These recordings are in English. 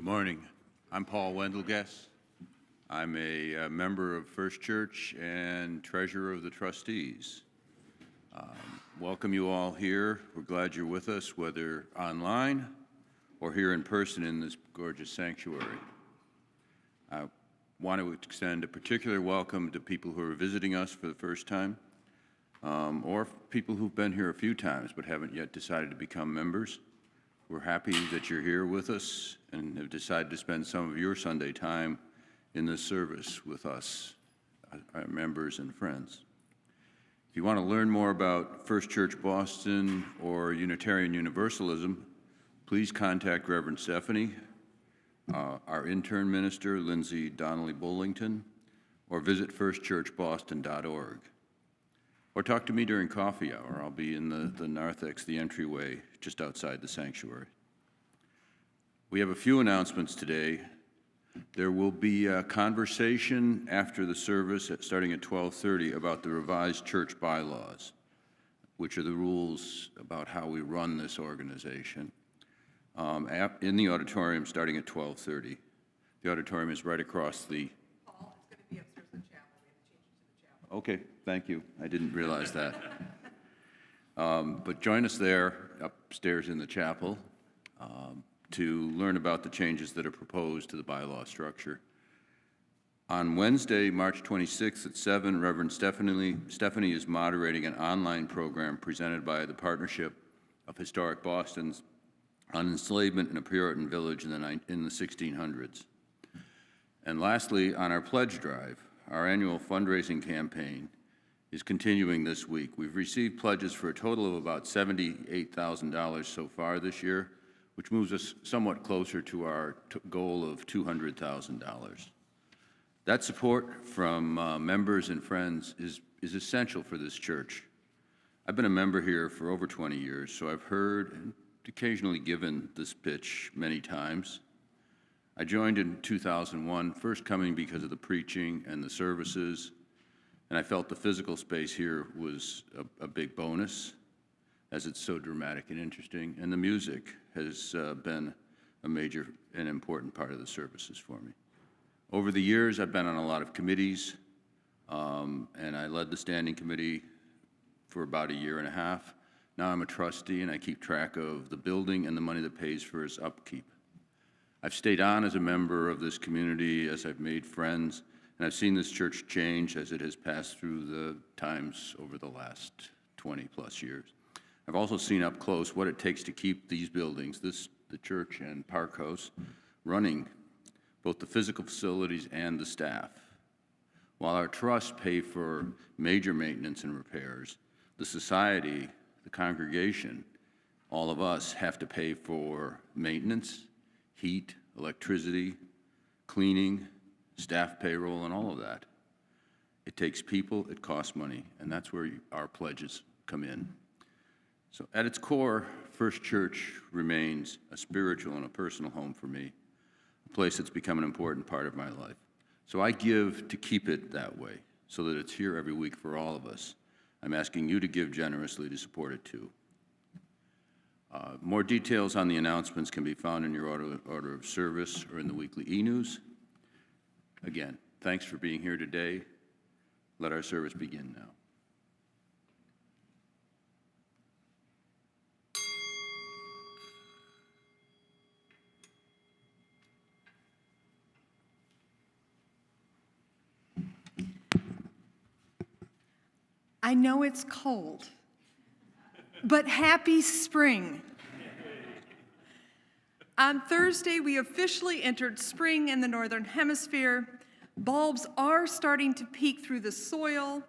Morning. I'm Paul Wendelgess. I'm a member of First Church and treasurer of the trustees. Welcome you all here. We're glad you're with us, whether online or here in person in this gorgeous sanctuary. I want to extend a particular welcome to people who are visiting us for the first time, or people who've been here a few times but haven't yet decided to become members. We're happy that you're here with us and have decided to spend some of your Sunday time in this service with us, our members and friends. If you want to learn more about First Church Boston or Unitarian Universalism, please contact Reverend Stephanie, our intern minister, Lindsay Donnelly-Bullington, or visit firstchurchboston.org. Or talk to me during coffee hour. I'll be in the narthex, the entryway, just outside the sanctuary. We have a few announcements today. There will be a conversation after the service, starting at 12:30, about the revised church bylaws, which are the rules about how we run this organization, in the auditorium starting at 12:30. The auditorium is right across the... Paul, it's going to be upstairs in the chapel. We have to change it to the chapel. Okay, thank you. I didn't realize that. But join us there upstairs in the chapel to learn about the changes that are proposed to the bylaw structure. On Wednesday, March 26th at 7, Reverend Stephanie is moderating an online program presented by the Partnership of Historic Boston's on enslavement in a Puritan village in the 1600s. And lastly, on our pledge drive, our annual fundraising campaign is continuing this week. We've received pledges for a total of about $78,000 so far this year, which moves us somewhat closer to our goal of $200,000. That support from members and friends is essential for this church. I've been a member here for over 20 years, so I've heard and occasionally given this pitch many times. I joined in 2001, first coming because of the preaching and the services, and I felt the physical space here was a big bonus, as it's so dramatic and interesting, and the music has been a major and important part of the services for me. Over the years, I've been on a lot of committees, and I led the standing committee for about a year and a half. Now I'm a trustee, and I keep track of the building and the money that pays for its upkeep. I've stayed on as a member of this community as I've made friends, and I've seen this church change as it has passed through the times over the last 20-plus years. I've also seen up close what it takes to keep these buildings, the church and Park House, running, both the physical facilities and the staff. While our trusts pay for major maintenance and repairs, the society, the congregation, all of us have to pay for maintenance, heat, electricity, cleaning, staff payroll, and all of that. It takes people, it costs money, and that's where our pledges come in. So at its core, First Church remains a spiritual and a personal home for me, a place that's become an important part of my life. So I give to keep it that way, so that it's here every week for all of us. I'm asking you to give generously to support it too. More details on the announcements can be found in your order of service or in the weekly e-news. Again, thanks for being here today. Let our service begin now. I know it's cold, but happy spring. On Thursday, we officially entered spring in the Northern Hemisphere. Bulbs are starting to peek through the soil.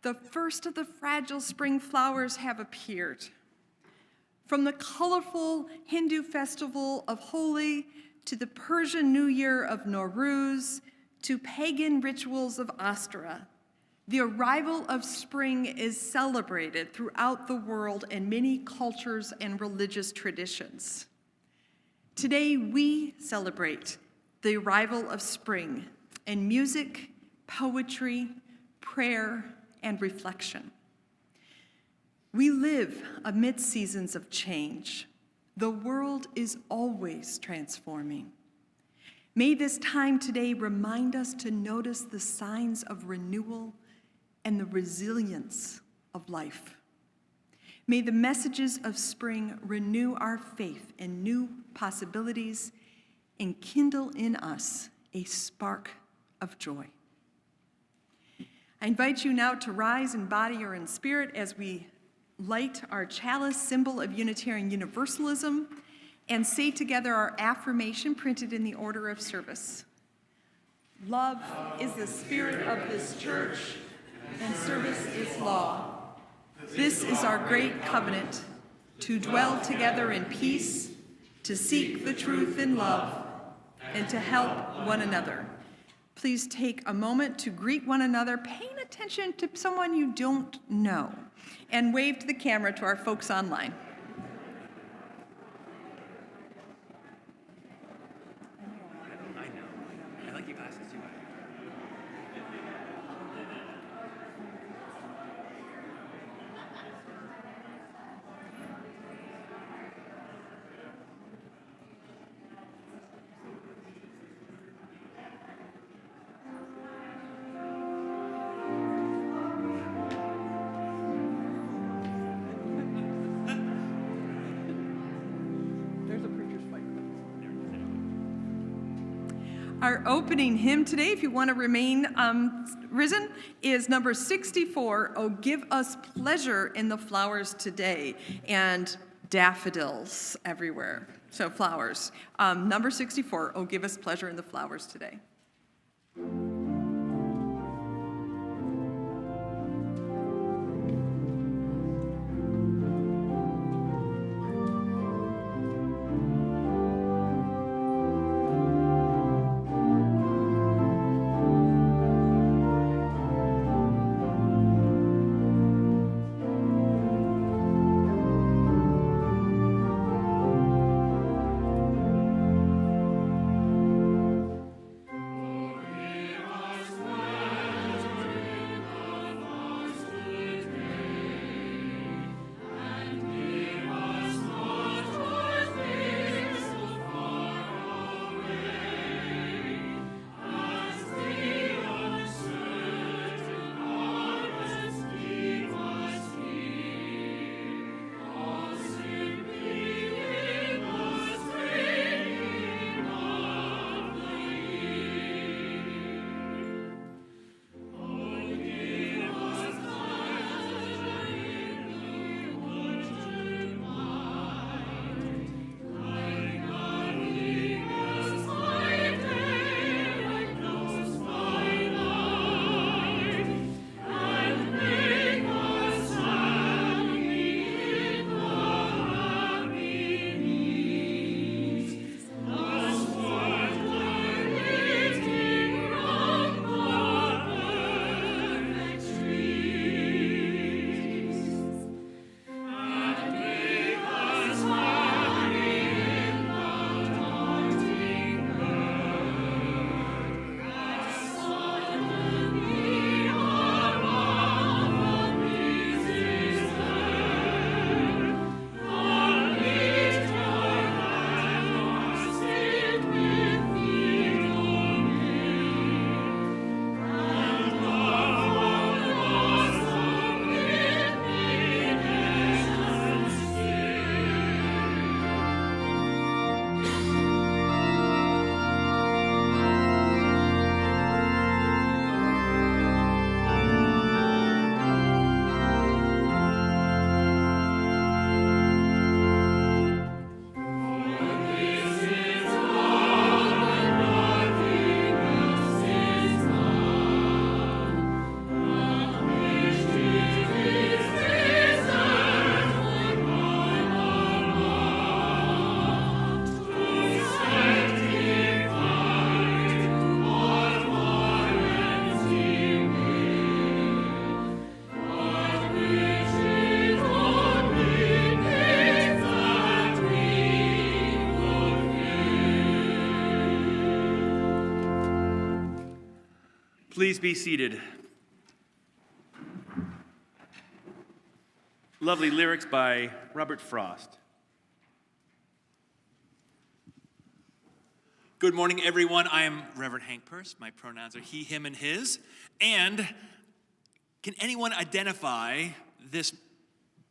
The first of the fragile spring flowers have appeared. From the colorful Hindu festival of Holi to the Persian New Year of Nowruz to pagan rituals of Ostara, the arrival of spring is celebrated throughout the world in many cultures and religious traditions. Today, we celebrate the arrival of spring in music, poetry, prayer, and reflection. We live amid seasons of change. The world is always transforming. May this time today remind us to notice the signs of renewal and the resilience of life. May the messages of spring renew our faith in new possibilities and kindle in us a spark of joy. I invite you now to rise in body or in spirit as we light our chalice, symbol of Unitarian Universalism, and say together our affirmation printed in the order of service. Love is the spirit of this church, and service is law. This is our great covenant, to dwell together in peace, to seek the truth in love, and to help one another. Please take a moment to greet one another, paying attention to someone you don't know, and wave to the camera to our folks online. Our opening hymn today, if you want to remain risen, is number 64, "Oh, Give Us Pleasure in the Flowers Today," and daffodils everywhere, so flowers. Number 64, "Oh, Give Us Pleasure in the Flowers Today." Please be seated. Lovely lyrics by Robert Frost. Good morning, everyone. I am Reverend Hank Purse. My pronouns are he, him, and his. And can anyone identify this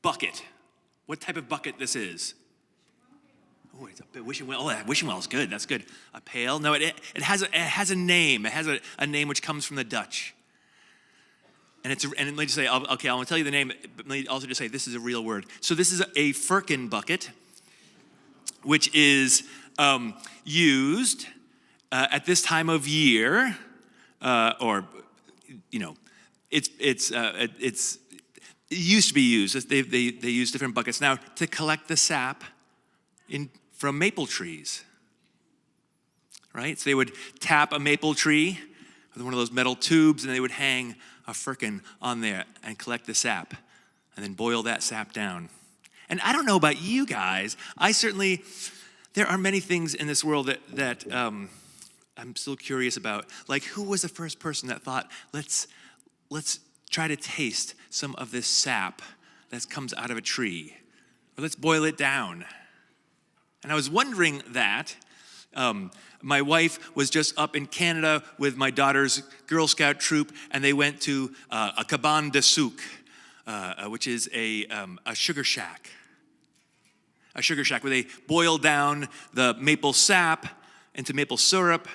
bucket? What type of bucket this is? Oh, it's a wishing well. Oh, that wishing well is good. That's good. A pail? No, it has a name. It has a name which comes from the Dutch. And let me just say, okay, I'm going to tell you the name, but let me also just say this is a real word. So this is a firkin bucket, which is used at this time of year, or you know, it used to be used. They use different buckets now to collect the sap from maple trees. Right? So they would tap a maple tree with one of those metal tubes, and they would hang a firkin on there and collect the sap, and then boil that sap down. And I don't know about you guys. There are many things in this world that I'm still curious about. Like, who was the first person that thought, let's try to taste some of this sap that comes out of a tree, or let's boil it down? And I was wondering that. My wife was just up in Canada with my daughter's Girl Scout troop, and they went to a cabane de sucre, which is a sugar shack. A sugar shack where they boil down the maple sap into maple syrup,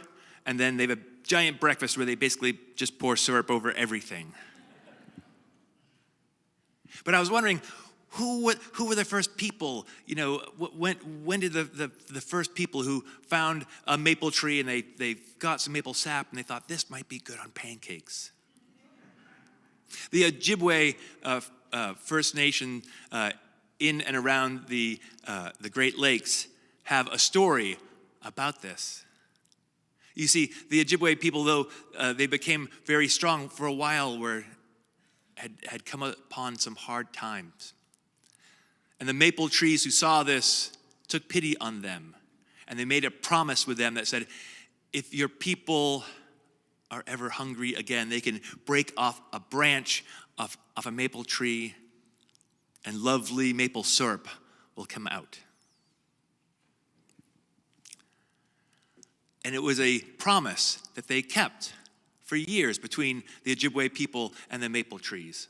and then they have a giant breakfast where they basically just pour syrup over everything. But I was wondering, who were the first people? You know, when did the first people who found a maple tree and they got some maple sap and they thought this might be good on pancakes? The Ojibwe First Nation in and around the Great Lakes have a story about this. You see, the Ojibwe people, though they became very strong for a while, had come upon some hard times. And the maple trees who saw this took pity on them. And they made a promise with them that said, if your people are ever hungry again, they can break off a branch of a maple tree and lovely maple syrup will come out. And it was a promise that they kept for years between the Ojibwe people and the maple trees.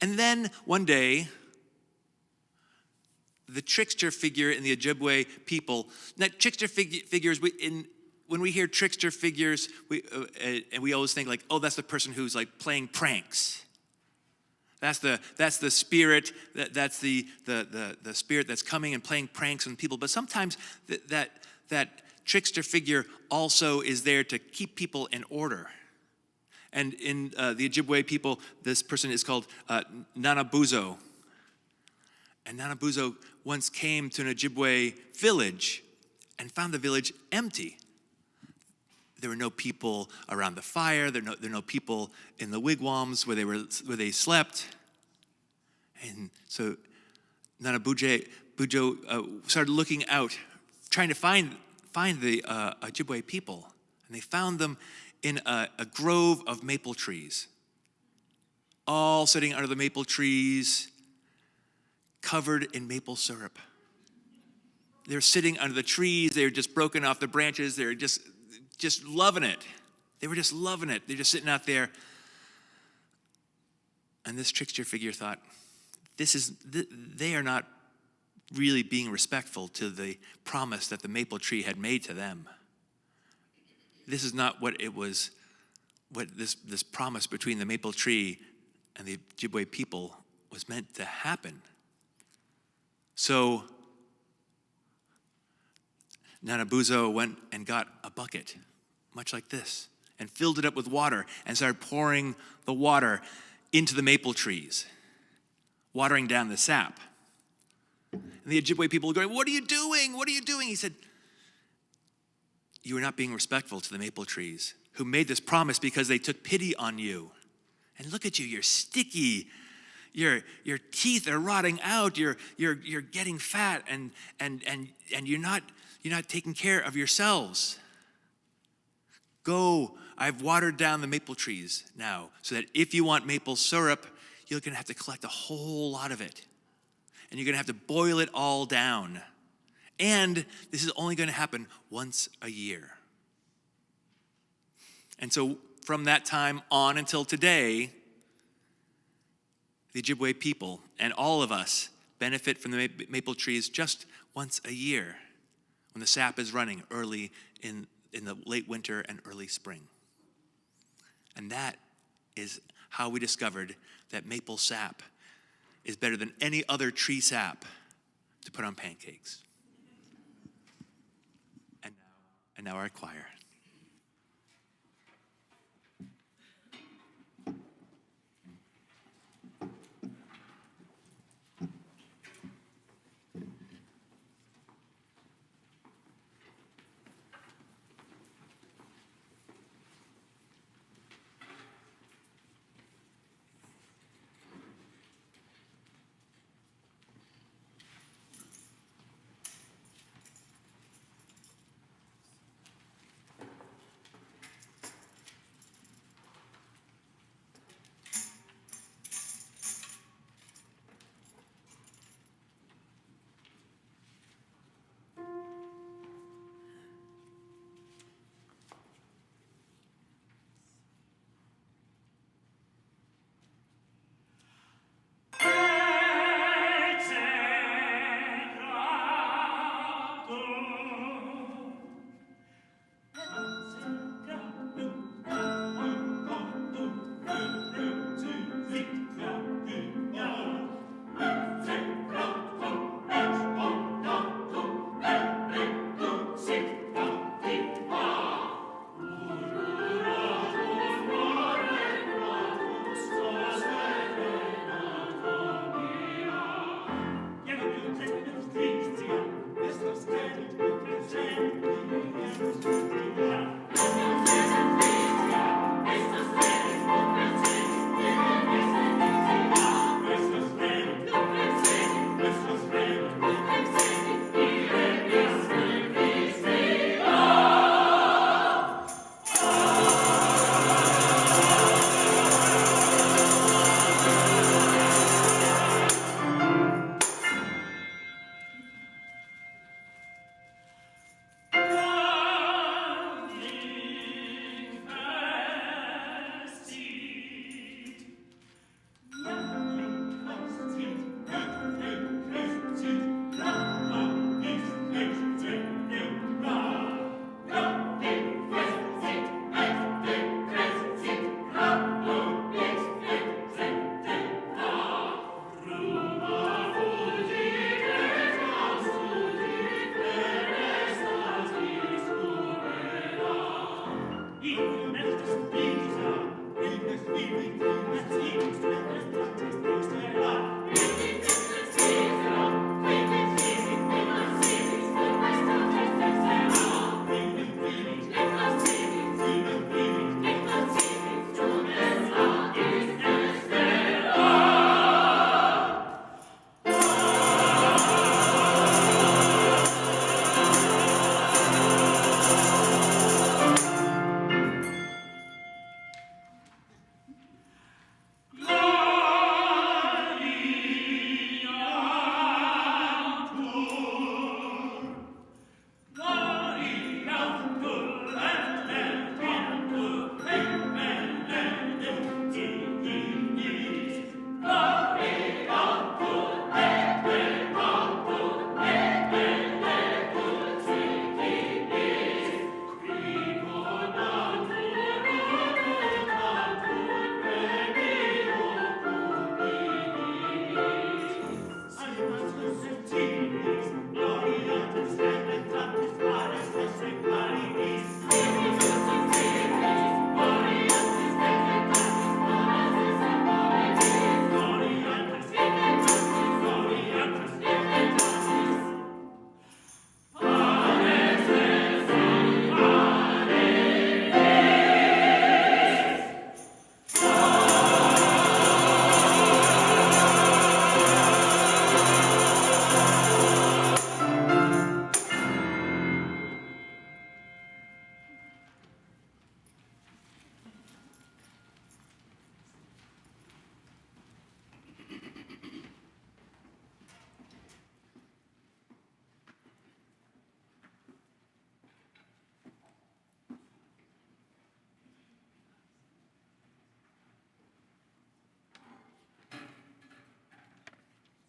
And then one day, the trickster figure in the Ojibwe people. Now, trickster figures, when we hear trickster figures, we always think like, oh, that's the person who's like playing pranks. That's the spirit. That's the spirit that's coming and playing pranks on people. But sometimes that trickster figure also is there to keep people in order. And in the Ojibwe people, this person is called Nanabuzo. And Nanabuzo once came to an Ojibwe village and found the village empty. There were no people around the fire. There were no people in the wigwams where they slept. And so Nanabujo started looking out, trying to find the Ojibwe people. And they found them in a grove of maple trees, all sitting under the maple trees, covered in maple syrup. They're sitting under the trees. They're just broken off the branches. They're just loving it. They were just loving it. They're just sitting out there. And this trickster figure thought, they are not really being respectful to the promise that the maple tree had made to them. This is not what this promise between the maple tree and the Ojibwe people was meant to happen. So Nanabuzo went and got a bucket, much like this, and filled it up with water and started pouring the water into the maple trees, watering down the sap. And the Ojibwe people were going, "What are you doing? What are you doing?" He said, "You are not being respectful to the maple trees who made this promise because they took pity on you. And look at you, you're sticky. Your teeth are rotting out. You're getting fat, and you're not taking care of yourselves. Go, I've watered down the maple trees now, so that if you want maple syrup, you're going to have to collect a whole lot of it, and you're going to have to boil it all down, And this is only going to happen once a year. And so from that time on until today, the Ojibwe people and all of us benefit from the maple trees just once a year when the sap is running early in the late winter and early spring. And that is how we discovered that maple sap is better than any other tree sap to put on pancakes. And now our choir.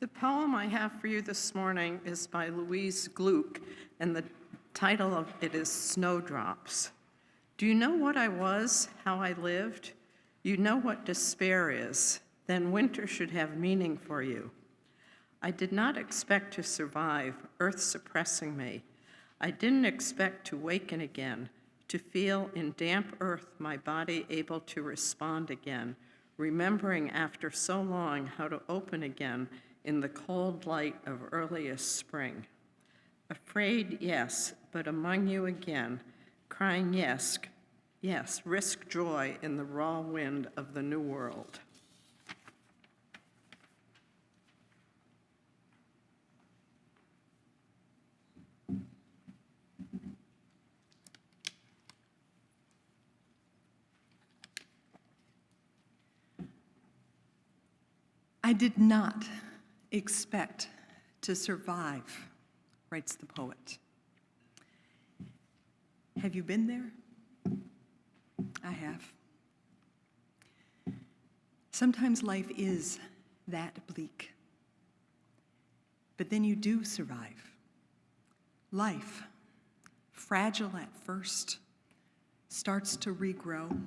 The poem I have for you this morning is by Louise Gluck, and the title of it is Snowdrops. Do you know what I was, how I lived? You know what despair is, then winter should have meaning for you. I did not expect to survive, earth suppressing me. I didn't expect to waken again, to feel in damp earth my body able to respond again, remembering after so long how to open again in the cold light of earliest spring. Afraid, yes, but among you again, crying yes, yes, risk joy in the raw wind of the new world. I did not expect to survive, writes the poet. Have you been there? I have. Sometimes life is that bleak, but then you do survive. Life, fragile at first, starts to regrow.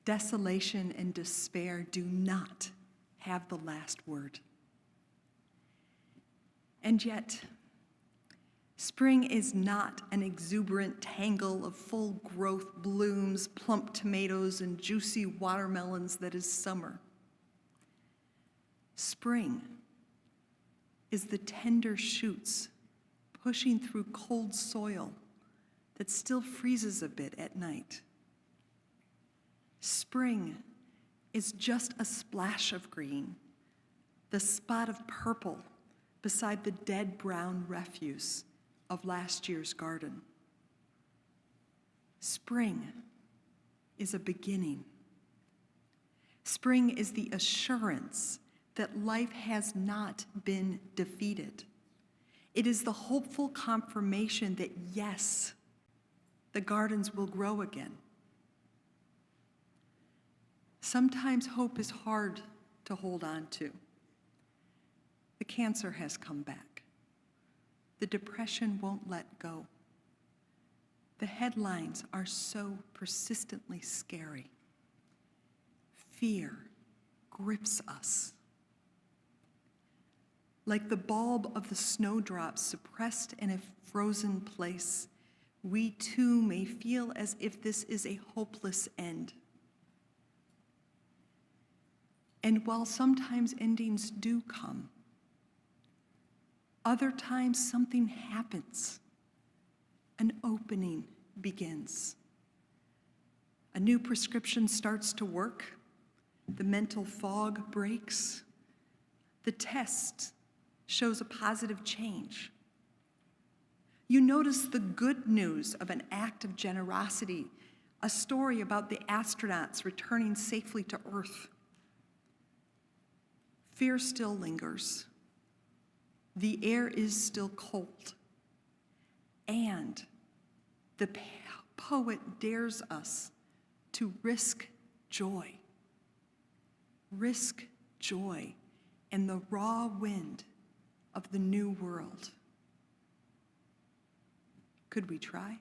Desolation and despair do not have the last word. And yet, spring is not an exuberant tangle of full-growth blooms, plump tomatoes, and juicy watermelons that is summer. Spring is the tender shoots pushing through cold soil that still freezes a bit at night. Spring is just a splash of green, the spot of purple beside the dead brown refuse of last year's garden. Spring is a beginning. Spring is the assurance that life has not been defeated. It is the hopeful confirmation that, yes, the gardens will grow again. Sometimes hope is hard to hold on to. The cancer has come back. The depression won't let go. The headlines are so persistently scary. Fear grips us. Like the bulb of the snowdrops suppressed in a frozen place, we too may feel as if this is a hopeless end. And while sometimes endings do come, other times something happens. An opening begins. A new prescription starts to work. The mental fog breaks. The test shows a positive change. You notice the good news of an act of generosity, a story about the astronauts returning safely to Earth. Fear still lingers. The air is still cold. And the poet dares us to risk joy. Risk joy in the raw wind of the new world. Could we try?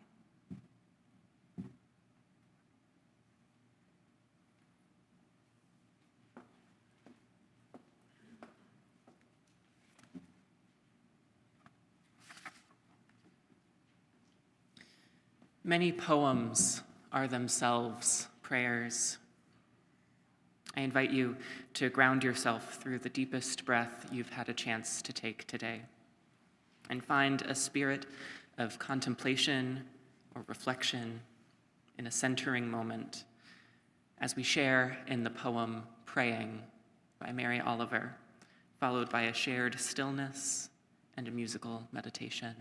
Many poems are themselves prayers. I invite you to ground yourself through the deepest breath you've had a chance to take today and find a spirit of contemplation or reflection in a centering moment as we share in the poem Praying by Mary Oliver, followed by a shared stillness and a musical meditation.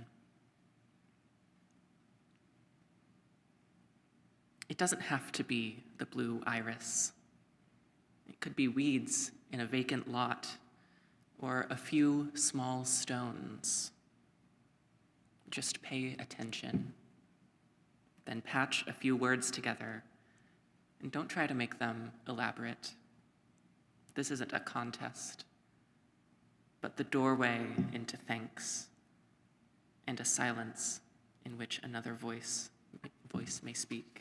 It doesn't have to be the blue iris. It could be weeds in a vacant lot or a few small stones. Just pay attention. Then patch a few words together and don't try to make them elaborate. This isn't a contest. but the doorway into thanks and a silence in which another voice may speak.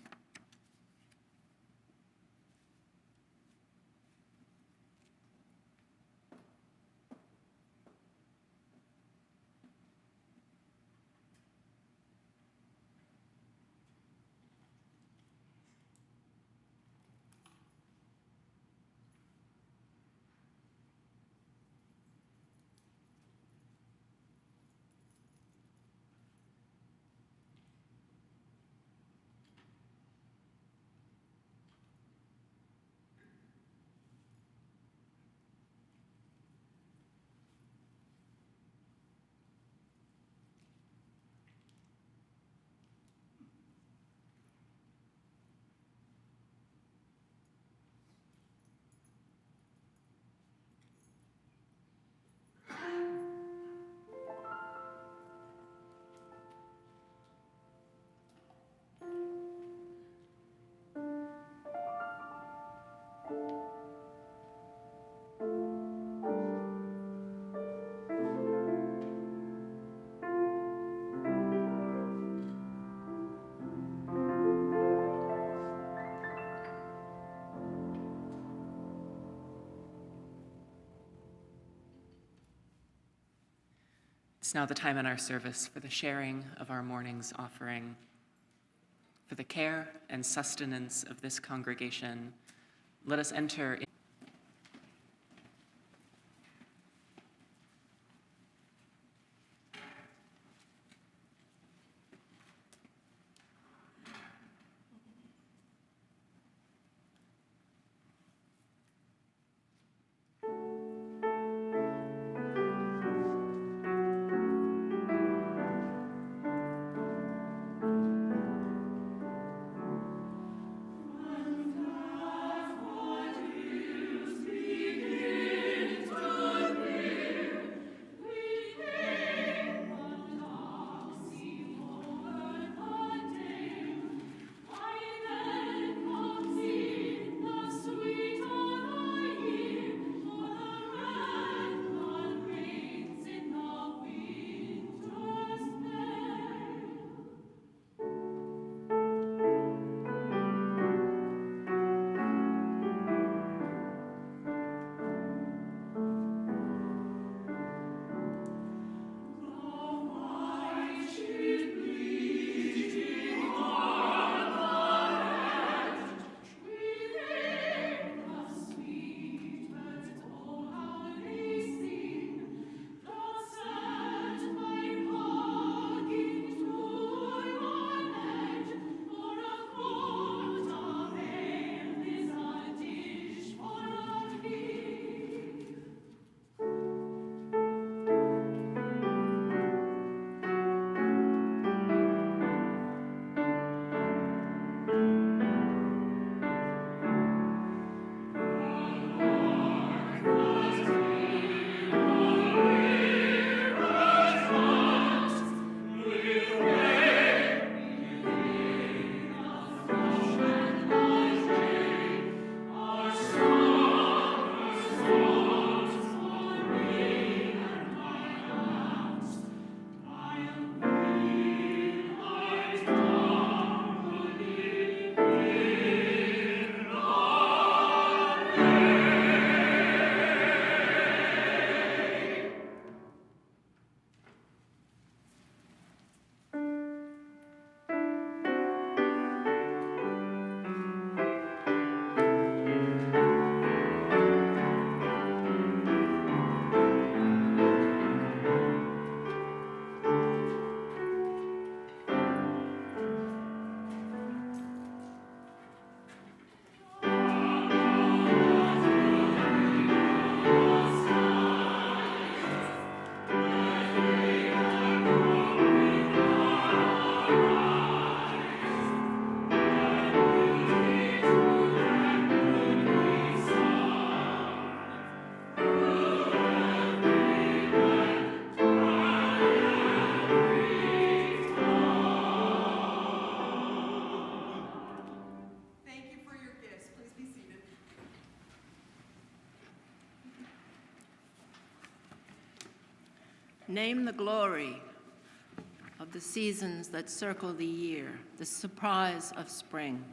It's now the time in our service for the sharing of our morning's offering. For the care and sustenance of this congregation, let us enter in. Name the glory of the seasons that circle the year, the surprise of spring.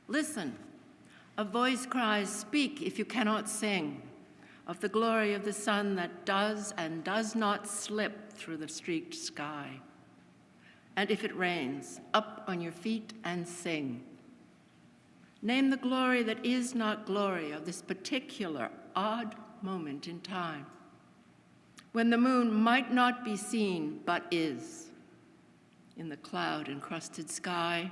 Listen, a voice cries, speak if you cannot sing, of the glory of the sun that does and does not slip through the streaked sky. And if it rains, up on your feet and sing. Name the glory that is not glory of this particular odd moment in time, when the moon might not be seen but is, in the cloud-encrusted sky.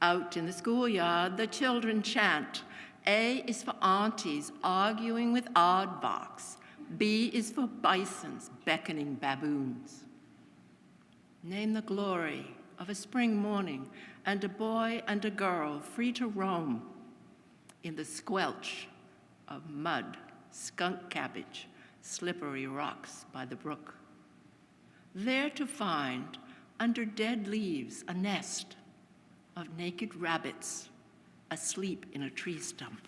Out in the schoolyard, the children chant. A is for aunties arguing with oddbox. B is for bisons beckoning baboons. Name the glory of a spring morning and a boy and a girl free to roam in the squelch of mud, skunk cabbage, slippery rocks by the brook. There to find, under dead leaves, a nest of naked rabbits asleep in a tree stump.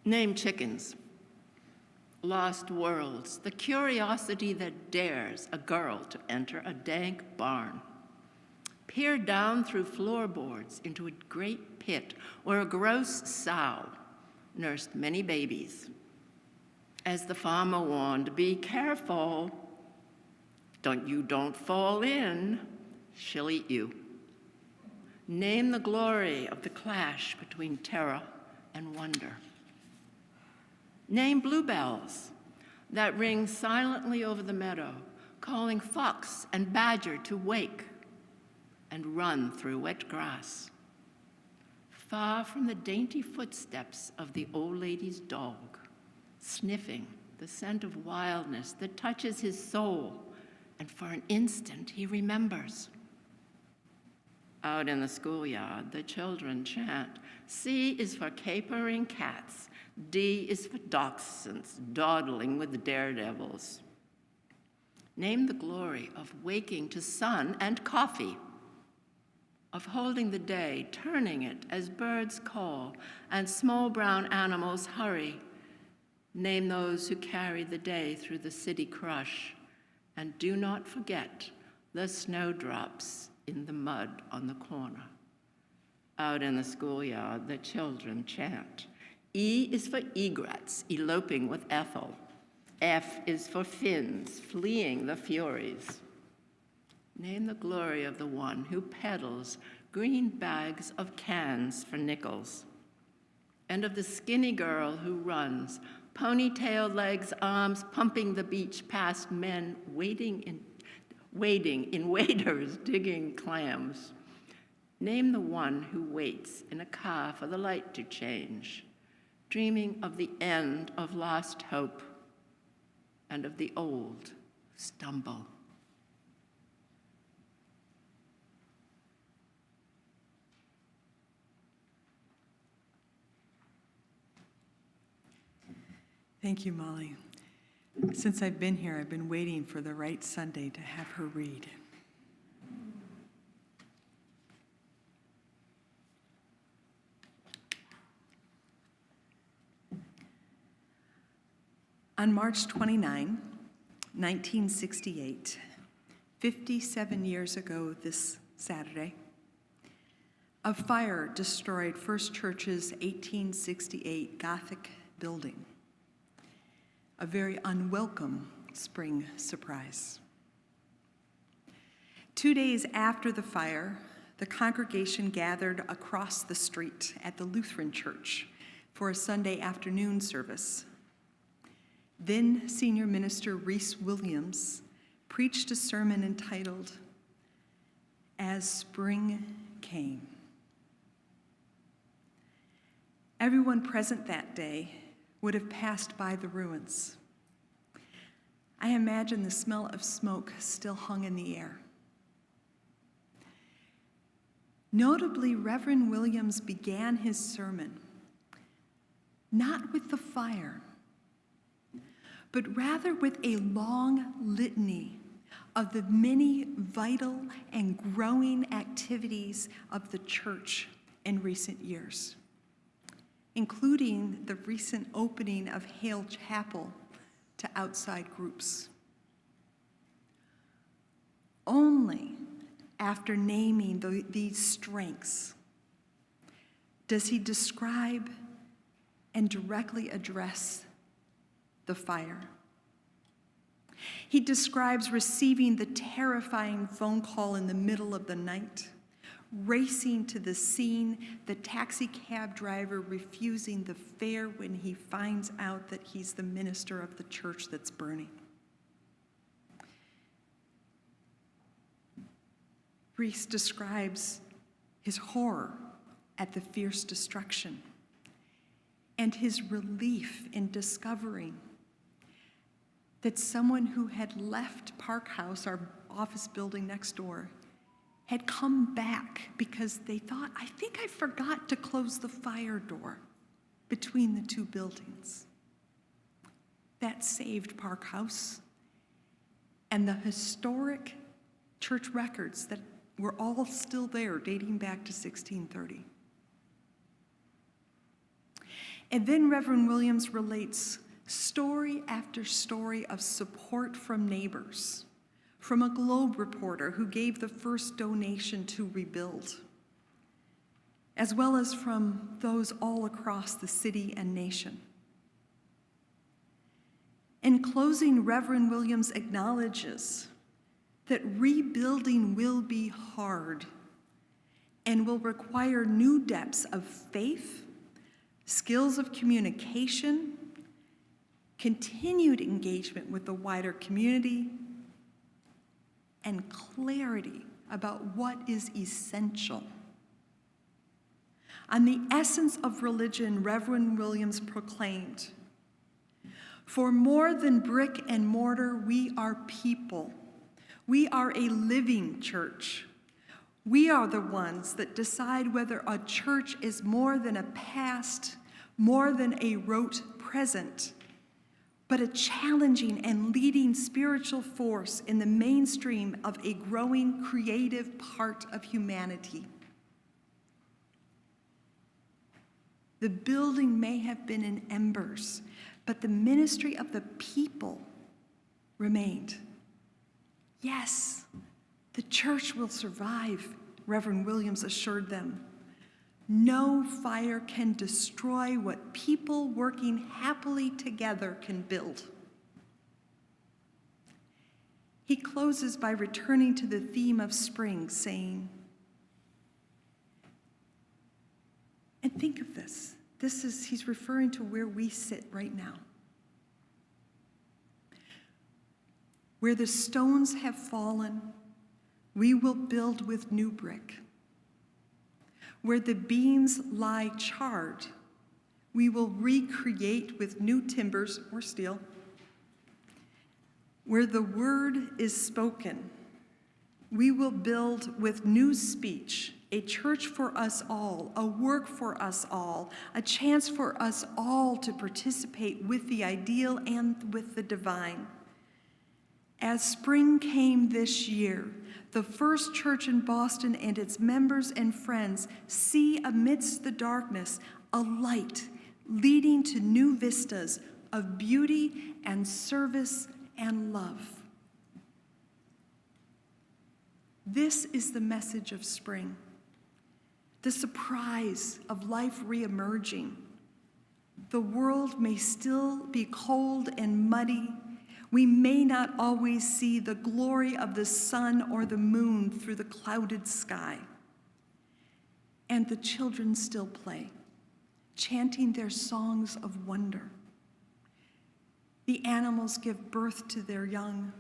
Name chickens, lost worlds, the curiosity that dares a girl to enter a dank barn. Peer down through floorboards into a great pit where a gross sow nursed many babies. As the farmer warned, be careful. Don't fall in, she'll eat you. Name the glory of the clash between terror and wonder. Name bluebells that ring silently over the meadow, calling fox and badger to wake and run through wet grass, far from the dainty footsteps of the old lady's dog, sniffing the scent of wildness that touches his soul, and for an instant he remembers. Out in the schoolyard, the children chant. C is for capering cats. D is for dachshunds dawdling with the daredevils. Name the glory of waking to sun and coffee, of holding the day, turning it as birds call and small brown animals hurry. Name those who carry the day through the city crush, and do not forget the snowdrops in the mud on the corner. Out in the schoolyard, the children chant. E is for egrets, eloping with Ethel. F is for Finns, fleeing the Furies. Name the glory of the one who peddles green bags of cans for nickels, and of the skinny girl who runs, ponytailed legs, arms pumping the beach past men wading in waders digging clams. Name the one who waits in a car for the light to change, dreaming of the end of lost hope and of the old who stumble. Thank you, Molly. Since I've been here, I've been waiting for the right Sunday to have her read. On March 29, 1968, 57 years ago this Saturday, a fire destroyed First Church's 1868 Gothic building. A very unwelcome spring surprise. 2 days after the fire, the congregation gathered across the street at the Lutheran Church for a Sunday afternoon service. Then Senior Minister Reese Williams preached a sermon entitled, As Spring Came. Everyone present that day would have passed by the ruins. I imagine the smell of smoke still hung in the air. Notably, Reverend Williams began his sermon not with the fire, but rather with a long litany of the many vital and growing activities of the church in recent years. including the recent opening of Hale Chapel to outside groups. Only after naming these strengths does he describe and directly address the fire. He describes receiving the terrifying phone call in the middle of the night, racing to the scene, the taxi cab driver refusing the fare when he finds out that he's the minister of the church that's burning. Reese describes his horror at the fierce destruction and his relief in discovering that someone who had left Park House, our office building next door, had come back because they thought, I think I forgot to close the fire door between the two buildings. That saved Park House and the historic church records that were all still there, dating back to 1630. And then Reverend Williams relates story after story of support from neighbors, from a Globe reporter who gave the first donation to rebuild, as well as from those all across the city and nation. In closing, Reverend Williams acknowledges that rebuilding will be hard and will require new depths of faith, skills of communication, continued engagement with the wider community, and clarity about what is essential. On the essence of religion, Reverend Williams proclaimed, "For more than brick and mortar, we are people. We are a living church. We are the ones that decide whether a church is more than a past, more than a rote present, but a challenging and leading spiritual force in the mainstream of a growing creative part of humanity." The building may have been in embers, but the ministry of the people remained. Yes, the church will survive, Reverend Williams assured them. No fire can destroy what people working happily together can build. He closes by returning to the theme of spring, saying, and think of this. He's referring to where we sit right now. Where the stones have fallen, we will build with new brick. Where the beams lie charred, we will recreate with new timbers or steel. Where the word is spoken, we will build with new speech, a church for us all, a work for us all, a chance for us all to participate with the ideal and with the divine. As spring came this year, the First Church in Boston and its members and friends see amidst the darkness a light leading to new vistas of beauty and service and love. This is the message of spring, the surprise of life reemerging. The world may still be cold and muddy. We may not always see the glory of the sun or the moon through the clouded sky. And the children still play, chanting their songs of wonder. The animals give birth to their young.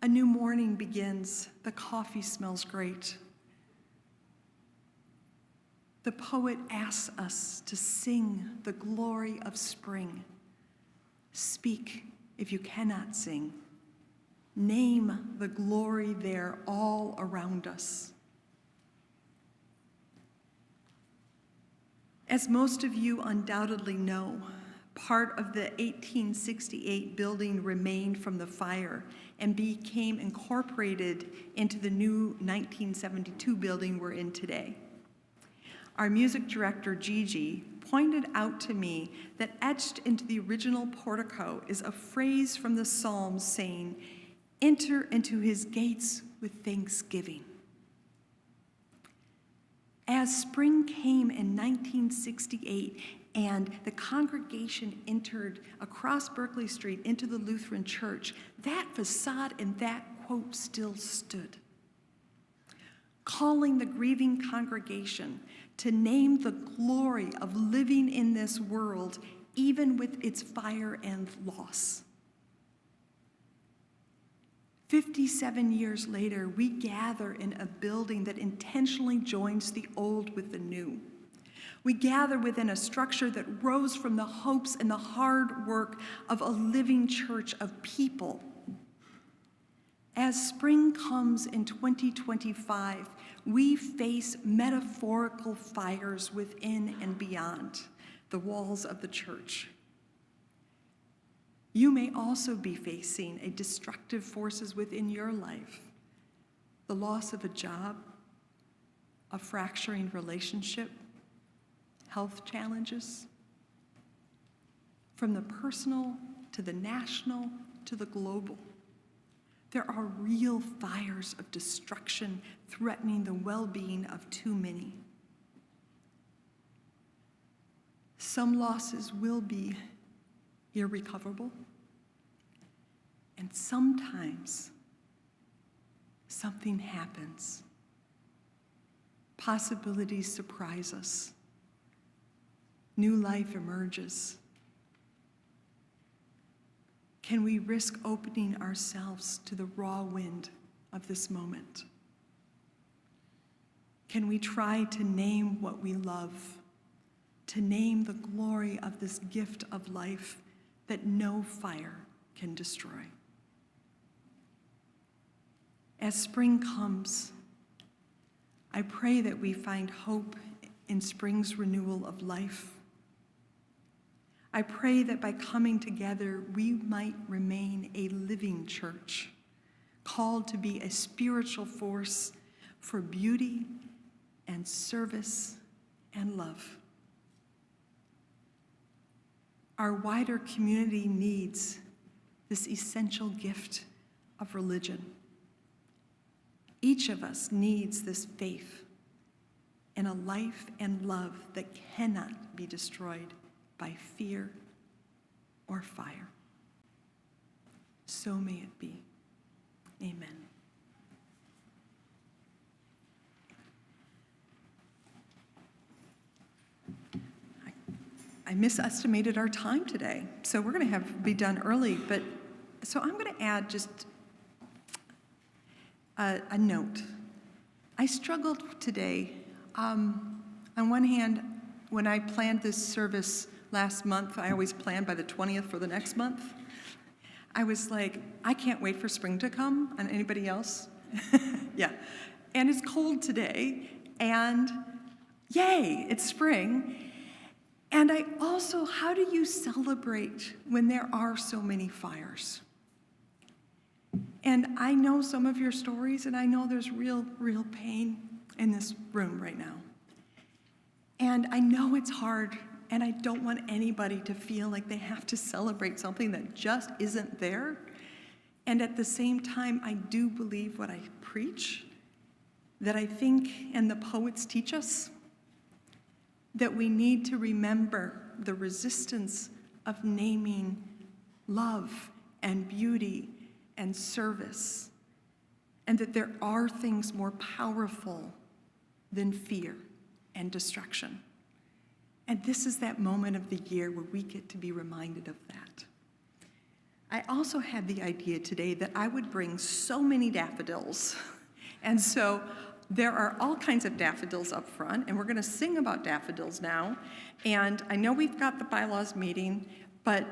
A new morning begins. The coffee smells great. The poet asks us to sing the glory of spring. Speak if you cannot sing. Name the glory there all around us. As most of you undoubtedly know, part of the 1868 building remained from the fire and became incorporated into the new 1972 building we're in today. our music director, Gigi, pointed out to me that etched into the original portico is a phrase from the Psalms saying, "Enter into his gates with thanksgiving." As spring came in 1968 and the congregation entered across Berkeley Street into the Lutheran Church, that facade and that quote still stood, calling the grieving congregation to name the glory of living in this world, even with its fire and loss. 57 years later, we gather in a building that intentionally joins the old with the new. We gather within a structure that rose from the hopes and the hard work of a living church of people. As spring comes in 2025, we face metaphorical fires within and beyond the walls of the church. You may also be facing a destructive forces within your life, the loss of a job, a fracturing relationship, health challenges. From the personal to the national to the global, there are real fires of destruction threatening the well-being of too many. Some losses will be irrecoverable, and sometimes something happens. Possibilities surprise us. New life emerges. Can we risk opening ourselves to the raw wind of this moment? Can we try to name what we love, to name the glory of this gift of life that no fire can destroy? As spring comes, I pray that we find hope in spring's renewal of life. I pray that by coming together, we might remain a living church, called to be a spiritual force for beauty and service and love. Our wider community needs this essential gift of religion. Each of us needs this faith in a life and love that cannot be destroyed by fear or fire. So may it be. Amen. I misestimated our time today, so we're going to be done early, but so I'm going to add just a note. I struggled today. On one hand, when I planned this service last month, I always plan by the 20th for the next month. I was like, I can't wait for spring to come. And anybody else? Yeah. And it's cold today, and yay, it's spring. And I also, how do you celebrate when there are so many fires? And I know some of your stories, and I know there's real pain in this room right now. And I know it's hard, and I don't want anybody to feel like they have to celebrate something that just isn't there. And at the same time, I do believe what I preach, that I think, and the poets teach us, that we need to remember the resistance of naming love and beauty and service, and that there are things more powerful than fear and destruction. And this is that moment of the year where we get to be reminded of that. I also had the idea today that I would bring so many daffodils. And so there are all kinds of daffodils up front, and we're going to sing about daffodils now. And I know we've got the bylaws meeting, but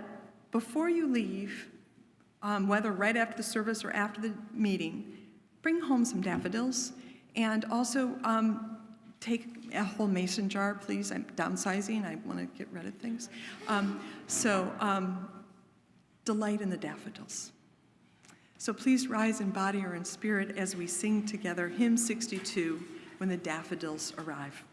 before you leave, whether right after the service or after the meeting, bring home some daffodils. And also take a whole mason jar, please. I'm downsizing. I want to get rid of things. Delight in the daffodils. So please rise in body or in spirit as we sing together hymn 62, When the Daffodils Arrive.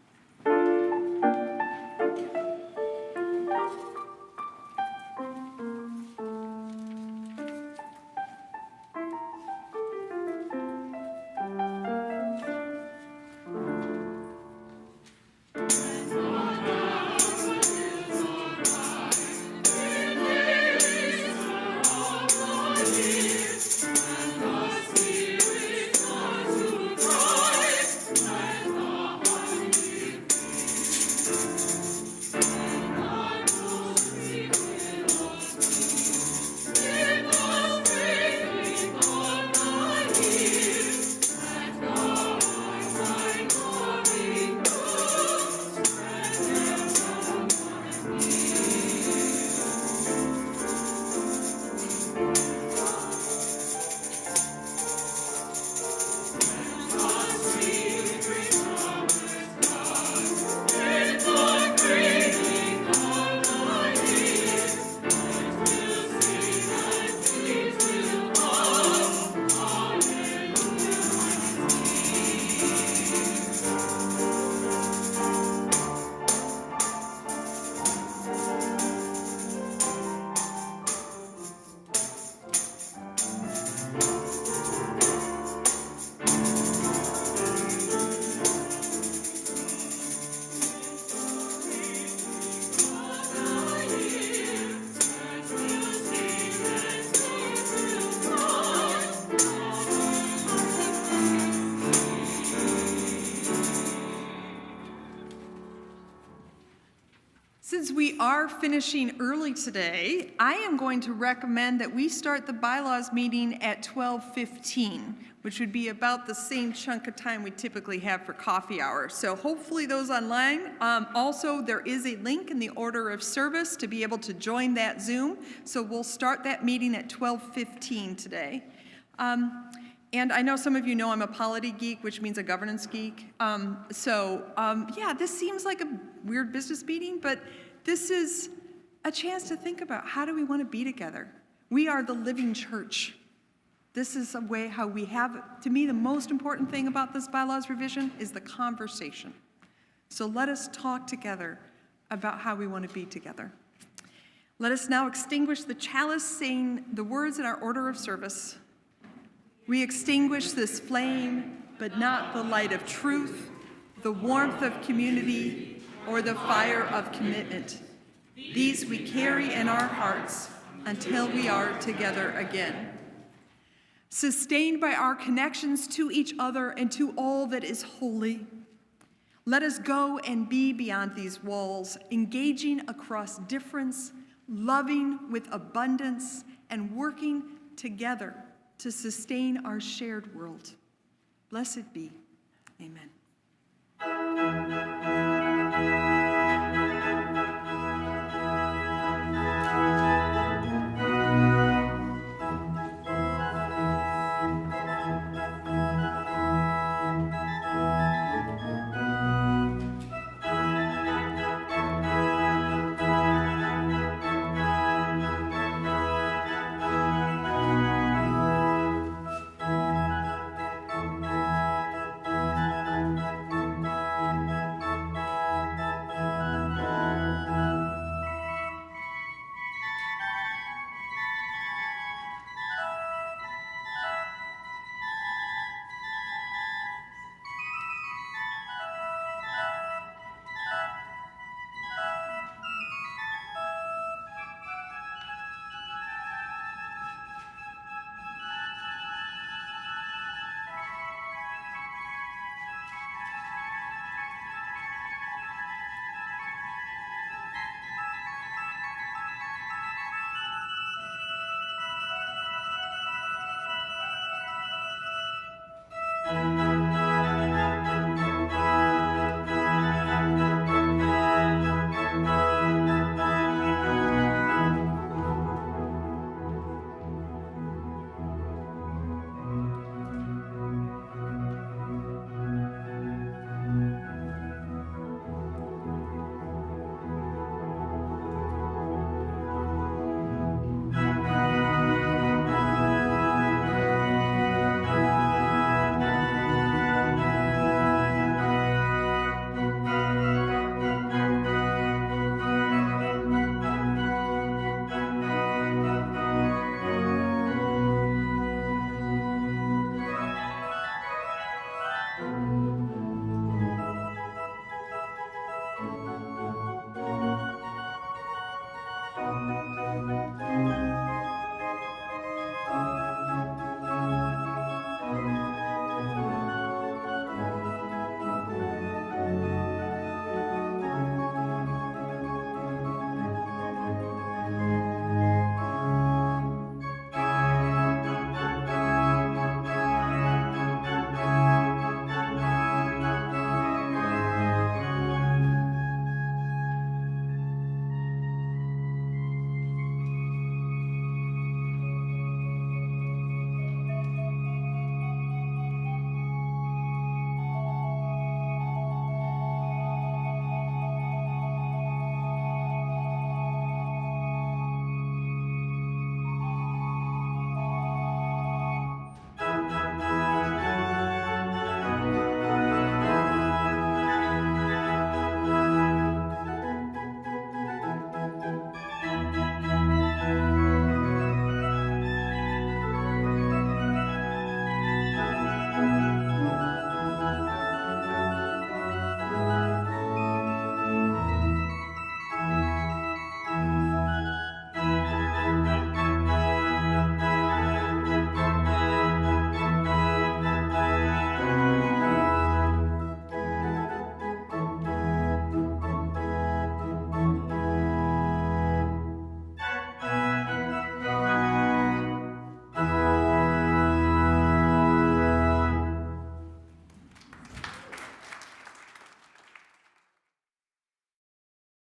Since we are finishing early today, I am going to recommend that we start the bylaws meeting at 12:15, which would be about the same chunk of time we typically have for coffee hour. So hopefully those online. Also, there is a link in the order of service to be able to join that Zoom. So we'll start that meeting at 12:15 today. And I know some of you know I'm a polity geek, which means a governance geek. Yeah, this seems like a weird business meeting, but this is a chance to think about how do we want to be together. We are the living church. This is a way how we have, to me, the most important thing about this bylaws revision is the conversation. So let us talk together about how we want to be together. Let us now extinguish the chalice, saying the words in our order of service. We extinguish this flame, but not the light of truth, the warmth of community, or the fire of commitment. These we carry in our hearts until we are together again. Sustained by our connections to each other and to all that is holy, let us go and be beyond these walls, engaging across difference, loving with abundance, and working together to sustain our shared world. Blessed be. Amen.